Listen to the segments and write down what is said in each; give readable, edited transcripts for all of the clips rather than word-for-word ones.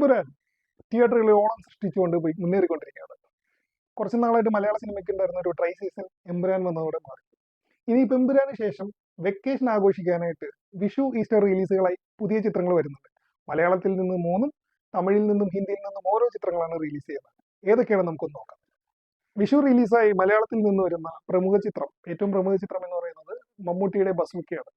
എമ്പുരാൻ തിയേറ്ററുകളിൽ ഓളം സൃഷ്ടിച്ചുകൊണ്ട് പോയി മുന്നേറിക്കൊണ്ടിരിക്കുകയാണ്. കുറച്ച് നാളായിട്ട് മലയാള സിനിമയ്ക്ക് ഉണ്ടായിരുന്ന ഒരു ട്രൈ സീസൺ എമ്പുരാൻ വന്നതോടെ മാറി. ഇനി ഇപ്പം എമ്പുരാന് ശേഷം വെക്കേഷൻ ആഘോഷിക്കാനായിട്ട് വിഷു ഈസ്റ്റർ റിലീസുകളായി പുതിയ ചിത്രങ്ങൾ വരുന്നുണ്ട്. മലയാളത്തിൽ നിന്ന് 3, തമിഴിൽ നിന്നും ഹിന്ദിയിൽ നിന്നും ഓരോ ചിത്രങ്ങളാണ് റിലീസ് ചെയ്യുന്നത്. ഏതൊക്കെയാണ് നമുക്കൊന്ന് നോക്കാം. വിഷു റിലീസായി മലയാളത്തിൽ നിന്ന് വരുന്ന ഏറ്റവും പ്രമുഖ ചിത്രം എന്ന് പറയുന്നത് മമ്മൂട്ടിയുടെ ബസൂക്കയാണ്.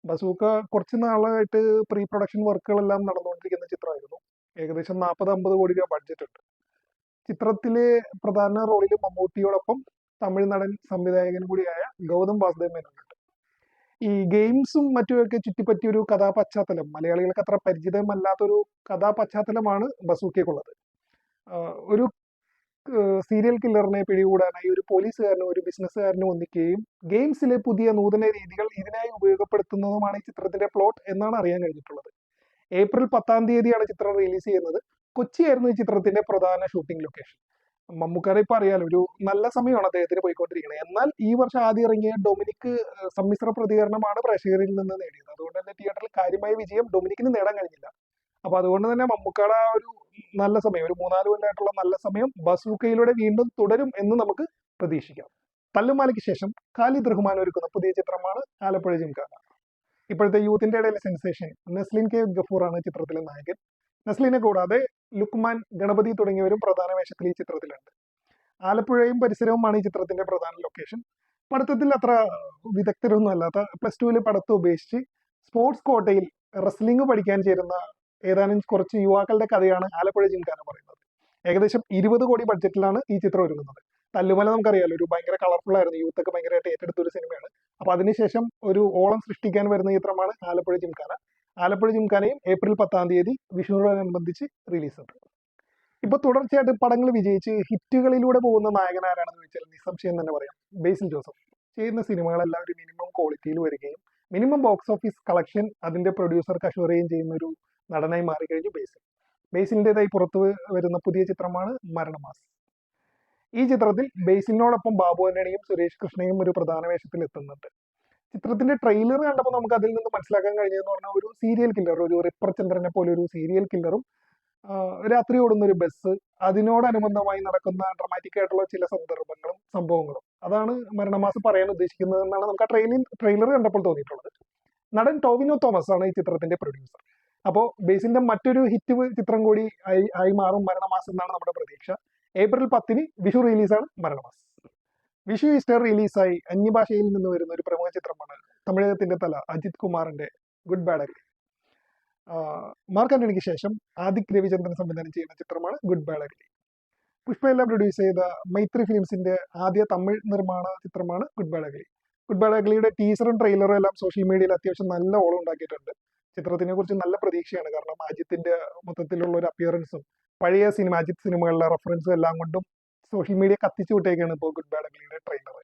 ബസൂക്ക കുറച്ച് നാളായിട്ട് പ്രീ പ്രൊഡക്ഷൻ വർക്കുകളെല്ലാം നടന്നുകൊണ്ടിരിക്കുന്ന ചിത്രമായിരുന്നു. ഏകദേശം 40-50 കോടി രൂപ ബഡ്ജറ്റ് ഉണ്ട്. ചിത്രത്തിലെ പ്രധാന റോളിൽ മമ്മൂട്ടിയോടൊപ്പം തമിഴ് നടൻ സംവിധായകൻ കൂടിയായ ഗൗതം വാസുദേവ് മേനോനുണ്ട്. ഈ ഗെയിംസും മറ്റുമൊക്കെ ചുറ്റിപ്പറ്റിയൊരു കഥാപശ്ചാത്തലം മലയാളികൾക്ക് അത്ര പരിചിതമല്ലാത്തൊരു കഥാപശ്ചാത്തലമാണ് ബസൂക്കയ്ക്കുള്ളത്. ഒരു സീരിയൽ കില്ലറിനെ പിടികൂടാനായി ഒരു പോലീസുകാരനും ഒരു ബിസിനസ്സുകാരനും ഒന്നിക്കുകയും ഗെയിംസിലെ പുതിയ നൂതന രീതികൾ ഇതിനായി ഉപയോഗപ്പെടുത്തുന്നതുമാണ് ഈ ചിത്രത്തിന്റെ പ്ലോട്ട് എന്നാണ് അറിയാൻ കഴിഞ്ഞിട്ടുള്ളത്. ഏപ്രിൽ 10-ാം തീയതിയാണ് ചിത്രം റിലീസ് ചെയ്യുന്നത്. കൊച്ചിയായിരുന്നു ഈ ചിത്രത്തിന്റെ പ്രധാന ഷൂട്ടിംഗ് ലൊക്കേഷൻ. മമ്മൂക്കാരെ ഇപ്പൊ അറിയാലോ, ഒരു നല്ല സമയമാണ് അദ്ദേഹത്തിന് പോയിക്കൊണ്ടിരിക്കുന്നത്. എന്നാൽ ഈ വർഷം ആദ്യം ഇറങ്ങിയ ഡൊമിനിക് സമ്മിശ്ര പ്രതികരണമാണ് പ്രേക്ഷകരിൽ നിന്ന് നേടിയത്. അതുകൊണ്ട് തന്നെ തിയേറ്ററിൽ കാര്യമായ വിജയം ഡൊമിനിക്കിന് നേടാൻ കഴിഞ്ഞില്ല. അപ്പൊ അതുകൊണ്ട് തന്നെ മമ്മൂക്കാടെ ആ ഒരു നല്ല സമയം, ഒരു 3-4 കൊല്ലമായിട്ടുള്ള നല്ല സമയം ബസൂക്കയിലൂടെ വീണ്ടും തുടരും എന്ന് നമുക്ക് പ്രതീക്ഷിക്കാം. തല്ലുമാലയ്ക്ക് ശേഷം ഖാലിദ് റഹ്മാൻ ഒരുക്കുന്ന പുതിയ ചിത്രമാണ് ആലപ്പുഴ ജിംഖാന. ഇപ്പോഴത്തെ യൂത്തിന്റെ ഇടയിലെ സെൻസേഷൻ നസ്ലിൻ കെ ഗഫൂറാണ് ചിത്രത്തിലെ നായകൻ. നസ്ലിനെ കൂടാതെ ലുക്മാൻ, ഗണപതി തുടങ്ങിയവരും പ്രധാന വേഷത്തിൽ ഈ ചിത്രത്തിലുണ്ട്. ആലപ്പുഴയും പരിസരവുമാണ് ഈ ചിത്രത്തിന്റെ പ്രധാന ലൊക്കേഷൻ. പഠിത്തത്തിൽ അത്ര വിദഗ്ധരൊന്നും അല്ലാത്ത +2 പഠിത്തം ഉപേക്ഷിച്ച് സ്പോർട്സ് കോട്ടയിൽ റെസ്ലിംഗ് പഠിക്കാൻ ചേരുന്ന ഏതാനും കുറച്ച് യുവാക്കളുടെ കഥയാണ് ആലപ്പുഴ ജിംഖാന പറയുന്നത്. ഏകദേശം 20 കോടി ബഡ്ജറ്റിലാണ് ഈ ചിത്രം ഒരുങ്ങുന്നത്. തല്ലുമല നമുക്കറിയാലോ, ഒരു ഭയങ്കര കളർഫുൾ ആയിരുന്നു, യൂത്തൊക്കെ ഭയങ്കരമായിട്ട് ഏറ്റെടുത്ത ഒരു സിനിമയാണ്. അപ്പൊ അതിനുശേഷം ഒരു ഓളം സൃഷ്ടിക്കാൻ വരുന്ന ചിത്രമാണ് ആലപ്പുഴ ജിംഖാന. ആലപ്പുഴ ജിംഖാനയും ഏപ്രിൽ 10-ാം തീയതി വിഷുവിനോടനുബന്ധിച്ച് റിലീസ് ഉണ്ട്. ഇപ്പൊ തുടർച്ചയായിട്ട് പടങ്ങൾ വിജയിച്ച് ഹിറ്റുകളിലൂടെ പോകുന്ന നായകൻ ആരാണെന്ന് ചോദിച്ചാൽ നിസ്സംശയം തന്നെ പറയാം, ബേസിൽ ജോസഫ്. ചെയ്യുന്ന സിനിമകളെല്ലാം ഒരു മിനിമം ക്വാളിറ്റിയിൽ വരികയും മിനിമം ബോക്സ് ഓഫീസ് കളക്ഷൻ അതിന്റെ പ്രൊഡ്യൂസർക്ക് അഷ്വറുകയും ചെയ്യുന്ന ഒരു നടനായി മാറിക്കഴിഞ്ഞു ബേസിലിൻ്റെതായി പുറത്തു വരുന്ന പുതിയ ചിത്രമാണ് മരണമാസ്. ഈ ചിത്രത്തിൽ ബേസിലിനോടൊപ്പം ബാബു ആന്റണിയും സുരേഷ് കൃഷ്ണയും ഒരു പ്രധാന വേഷത്തിൽ എത്തുന്നുണ്ട്. ചിത്രത്തിന്റെ ട്രെയിലർ കണ്ടപ്പോൾ നമുക്ക് അതിൽ നിന്ന് മനസ്സിലാക്കാൻ കഴിഞ്ഞതെന്ന് പറഞ്ഞാൽ ഒരു സീരിയൽ കില്ലർ, ഒരു റിപ്പർ ചന്ദ്രനെ പോലെ ഒരു സീരിയൽ കില്ലറും രാത്രി ഓടുന്ന ഒരു ബസ്, അതിനോടനുബന്ധമായി നടക്കുന്ന ഡ്രമാറ്റിക് ആയിട്ടുള്ള ചില സന്ദർഭങ്ങളും സംഭവങ്ങളും, അതാണ് മരണമാസ് പറയാൻ ഉദ്ദേശിക്കുന്നത് എന്നാണ് നമുക്ക് ആ ട്രെയിലർ കണ്ടപ്പോൾ തോന്നിയിട്ടുള്ളത്. നടൻ ടോവിനോ തോമസ് ആണ് ഈ ചിത്രത്തിന്റെ പ്രൊഡ്യൂസർ. അപ്പോൾ ബേസിന്റെ മറ്റൊരു ഹിറ്റ് ചിത്രം കൂടി ആയി മാറും മരണമാസ് എന്നാണ് നമ്മുടെ പ്രതീക്ഷ. ഏപ്രിൽ 10-ന് വിഷു റിലീസാണ് മരണമാസ്. വിഷു ഈസ്റ്റർ റിലീസായി അന്യഭാഷയിൽ നിന്ന് വരുന്ന ഒരു പ്രമുഖ ചിത്രമാണ് തമിഴകത്തിന്റെ തല അജിത് കുമാറിന്റെ ഗുഡ് ബാഡ് അഗ്ലി. മാർക്ക് ആന്റണിക്ക് ശേഷം ആദിക് രവിചന്ദ്രൻ സംവിധാനം ചെയ്യുന്ന ചിത്രമാണ് ഗുഡ് ബാഡ് അഗ്ലി. പുഷ്പയെല്ലാം പ്രൊഡ്യൂസ് ചെയ്ത മൈത്രി ഫിലിംസിന്റെ ആദ്യ തമിഴ് നിർമ്മാണ ചിത്രമാണ് good bad ugly. Good bad അഗ്ലിയുടെ ടീസറും ട്രെയിലറും എല്ലാം സോഷ്യൽ മീഡിയയിൽ അത്യാവശ്യം നല്ല ഓളം ഉണ്ടാക്കിയിട്ടുണ്ട്. ചിത്രത്തിനെ കുറിച്ച് നല്ല പ്രതീക്ഷയാണ്. കാരണം അജിത്തിന്റെ മൊത്തത്തിലുള്ള ഒരു അപ്പിയറൻസും പഴയ അജിത് സിനിമകളിലെ റെഫറൻസും എല്ലാം കൊണ്ടും സോഷ്യൽ മീഡിയ കത്തിച്ചു വിട്ടേക്കാണ് ഇപ്പോൾ ഗുഡ് ബാഡ് അഗ്ലിയുടെ ട്രെയിലർ.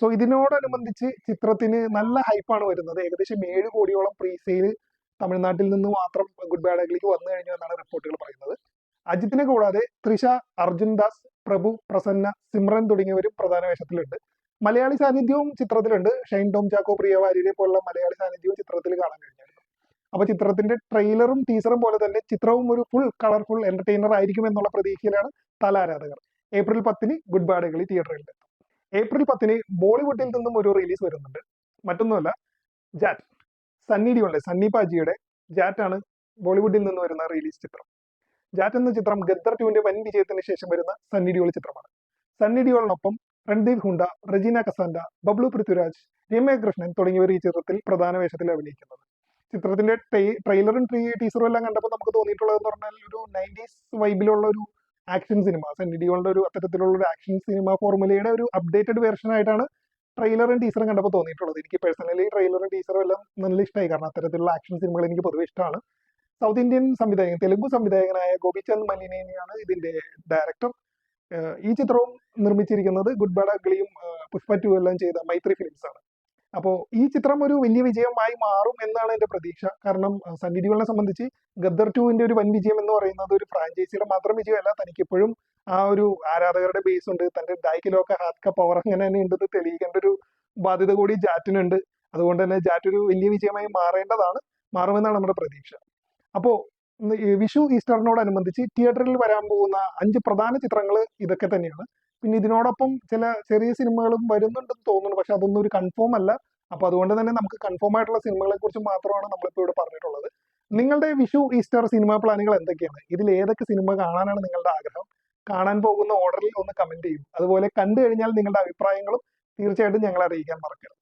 സോ ഇതിനോടനുബന്ധിച്ച് ചിത്രത്തിന് നല്ല ഹൈപ്പാണ് വരുന്നത്. ഏകദേശം 7 കോടിയോളം പ്രീ സെയിൽ തമിഴ്നാട്ടിൽ നിന്ന് മാത്രം ഗുഡ് ബാഡ് അഗ്ലിക്ക് വന്നു കഴിഞ്ഞു എന്നാണ് റിപ്പോർട്ടുകൾ പറയുന്നത്. അജിത്തിനെ കൂടാതെ തൃഷ, അർജുൻ ദാസ്, പ്രഭു, പ്രസന്ന, സിമ്രൻ തുടങ്ങിയവരും പ്രധാന വേഷത്തിലുണ്ട്. മലയാളി സാന്നിധ്യവും ചിത്രത്തിലുണ്ട്. ഷൈൻ ടോം ചാക്കോ, പ്രിയ വാര്യരെ പോലുള്ള മലയാളി സാന്നിധ്യവും ചിത്രത്തിൽ കാണാൻ കഴിഞ്ഞായിരുന്നു. അപ്പൊ ചിത്രത്തിന്റെ ട്രെയിലറും ടീസറും പോലെ തന്നെ ചിത്രവും ഒരു ഫുൾ കളർഫുൾ എന്റർടൈനർ ആയിരിക്കും എന്നുള്ള പ്രതീക്ഷയിലാണ് തല ആരാധകർ. ഏപ്രിൽ 10-ന് ഗുഡ് ബാഡ് അഗ്ലി തിയേറ്ററിൽ എത്തും. ഏപ്രിൽ 10-ന് ബോളിവുഡിൽ നിന്നും ഒരു റിലീസ് വരുന്നുണ്ട്. മറ്റൊന്നുമല്ല, ജാറ്റ്. സണ്ണി പാജിയുടെ ജാറ്റാണ് ബോളിവുഡിൽ നിന്ന് വരുന്ന റിലീസ് ചിത്രം. ജാറ്റ് എന്ന ചിത്രം ഗദ്ദർ 2-ന്റെ വൻ വിജയത്തിന് ശേഷം വരുന്ന സണ്ണി ഡിയോൾ ചിത്രമാണ്. സണ്ണി ഡിയോളിനൊപ്പം രൺദീപ് ഹുഡ, റജീന കസാൻഡ, ബബ്ലു പൃഥ്വിരാജ്, രമ്യ കൃഷ്ണൻ തുടങ്ങിയവർ ഈ ചിത്രത്തിൽ പ്രധാന വേഷത്തിൽ അഭിനയിക്കുന്നത്. ചിത്രത്തിന്റെ ട്രെയിലറും ടീസറും എല്ലാം കണ്ടപ്പോൾ നമുക്ക് തോന്നിയിട്ടുള്ളതെന്ന് പറഞ്ഞാൽ ഒരു 90s വൈബിലുള്ള ഒരു ആക്ഷൻ സിനിമ, സണ്ണി ഡിയോളിന്റെ ഒരു അത്തരത്തിലുള്ള ഒരു ആക്ഷൻ സിനിമ ഫോർമുലയുടെ ഒരു അപ്ഡേറ്റഡ് വേർഷൻ ആയിട്ടാണ് ട്രെയിലറും ടീസറും കണ്ടപ്പോൾ തോന്നിയിട്ടുള്ളത്. എനിക്ക് പേഴ്സണലി ട്രെയിലറും ടീസറും എല്ലാം നല്ല ഇഷ്ടമായി. കാരണം അത്തരത്തിലുള്ള ആക്ഷൻ സിനിമകൾ എനിക്ക് പൊതുവെ ഇഷ്ടമാണ്. സൗത്ത് ഇന്ത്യൻ സംവിധായകൻ, തെലുങ്ക് സംവിധായകനായ ഗോപിചന്ദ് മലിനേനിയാണ് ഇതിന്റെ ഡയറക്ടർ. ഈ ചിത്രവും നിർമ്മിച്ചിരിക്കുന്നത് ഗുഡ് ബാഡ് അഗ്ലിയും പുഷ്പ 2 എല്ലാം ചെയ്ത മൈത്രി ഫിലിംസ് ആണ്. അപ്പോൾ ഈ ചിത്രം ഒരു വലിയ വിജയമായി മാറും എന്നാണ് എന്റെ പ്രതീക്ഷ. കാരണം സണ്ണി ഡിയോളിനെ സംബന്ധിച്ച് ഗദ്ദർ 2-ന്റെ ഒരു വൻ വിജയം എന്ന് പറയുന്നത് ഒരു ഫ്രാഞ്ചൈസിയുടെ മാത്രം വിജയമല്ല, തനിക്ക് ഇപ്പോഴും ആ ഒരു ആരാധകരുടെ ബേസ് ഉണ്ട്, തന്റെ ഡായ്ക്കിലൊക്കെ ഹാത്ത് ക പവർ അങ്ങനെ തന്നെ ഉണ്ടെന്ന് തെളിയിക്കേണ്ട ഒരു ബാധ്യത കൂടി ജാറ്റിനുണ്ട്. അതുകൊണ്ട് തന്നെ ജാറ്റ് ഒരു വലിയ വിജയമായി മാറുമെന്നാണ് നമ്മുടെ പ്രതീക്ഷ. അപ്പോൾ ഈ വിഷു ഈസ്റ്ററിനോടനുബന്ധിച്ച് തിയേറ്ററിൽ വരാൻ പോകുന്ന 5 പ്രധാന ചിത്രങ്ങൾ ഇതൊക്കെ തന്നെയാണ്. പിന്നെ ഇതിനോടൊപ്പം ചില ചെറിയ സിനിമകളും വരുന്നുണ്ടെന്ന് തോന്നുന്നു. പക്ഷെ അതൊന്നും ഒരു കൺഫേം അല്ല. അപ്പൊ അതുകൊണ്ട് തന്നെ നമുക്ക് കൺഫേം ആയിട്ടുള്ള സിനിമകളെ കുറിച്ച് മാത്രമാണ് നമ്മളിപ്പോൾ ഇവിടെ പറഞ്ഞിട്ടുള്ളത്. നിങ്ങളുടെ വിഷു ഈസ്റ്റർ സിനിമാ പ്ലാനുകൾ എന്തൊക്കെയാണ്? ഇതിൽ ഏതൊക്കെ സിനിമ കാണാനാണ് നിങ്ങളുടെ ആഗ്രഹം? കാണാൻ പോകുന്ന ഓർഡറിൽ ഒന്ന് കമന്റ് ചെയ്യും. അതുപോലെ കണ്ടു കഴിഞ്ഞാൽ നിങ്ങളുടെ അഭിപ്രായങ്ങളും തീർച്ചയായിട്ടും ഞങ്ങളെ അറിയിക്കാൻ മറക്കരുത്.